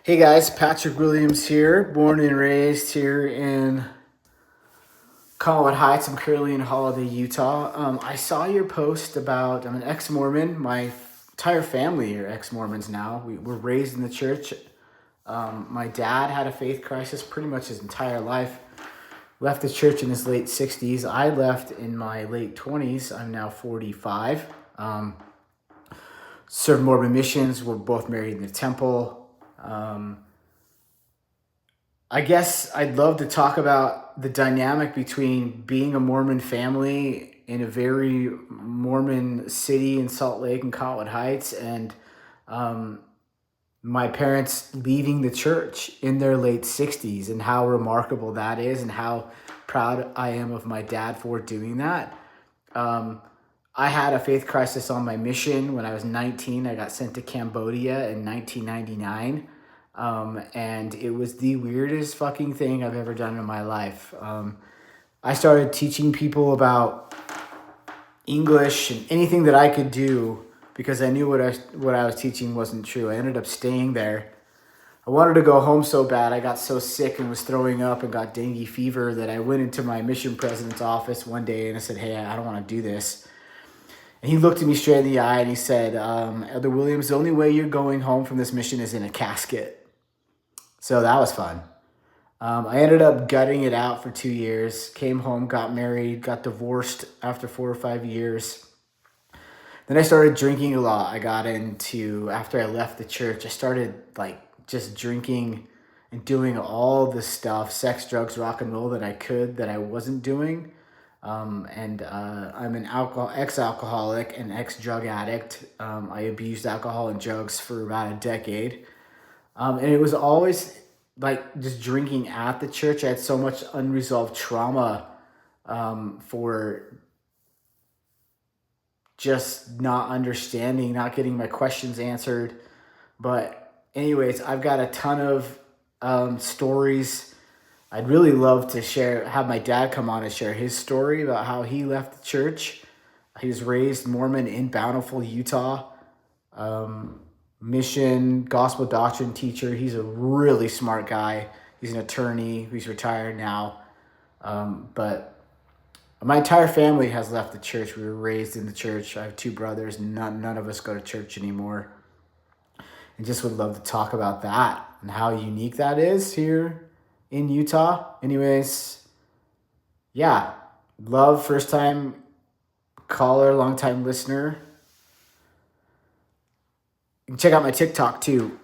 Hey guys, Patrick Williams here, born and raised here in Collinwood Heights. I'm currently in Holiday, Utah. I saw your post about I'm an ex-Mormon. My entire family are ex-Mormons now. We were raised in the church. My dad had a faith crisis pretty much his entire life. Left the church in his late 60s. I left in my late 20s. I'm now 45. Served Mormon missions. We're both married in the temple. I guess I'd love to talk about the dynamic between being a Mormon family in a very Mormon city in Salt Lake and Collinwood Heights and my parents leaving the church in their late 60s and how remarkable that is and how proud I am of my dad for doing that. I had a faith crisis on my mission when I was 19. I got sent to Cambodia in 1999. And it was the weirdest fucking thing I've ever done in my life. I started teaching people about English and anything that I could do because I knew what I was teaching wasn't true. I ended up staying there. I wanted to go home so bad. I got so sick and was throwing up and got dengue fever that I went into my mission president's office one day and I said, "Hey, I don't want to do this." And he looked at me straight in the eye and he said, "Elder Williams, the only way you're going home from this mission is in a casket." So that was fun. I ended up gutting it out for 2 years, came home, got married, got divorced after 4 or 5 years. Then I started drinking a lot. After I left the church, I started just drinking and doing all the stuff, sex, drugs, rock and roll that I wasn't doing. I'm an ex-alcoholic and ex-drug addict. I abused alcohol and drugs for about a decade. And it was always just drinking at the church. I had so much unresolved trauma for just not understanding, not getting my questions answered. But anyways, I've got a ton of stories. I'd really love to have my dad come on and share his story about how he left the church. He was raised Mormon in Bountiful, Utah. Mission, gospel doctrine teacher. He's a really smart guy. He's an attorney. He's retired now. But my entire family has left the church. We were raised in the church. I have 2 brothers. None of us go to church anymore. And just would love to talk about that and how unique that is here in Utah. Anyways, yeah. Love, first time caller, long time listener. You can check out my TikTok too.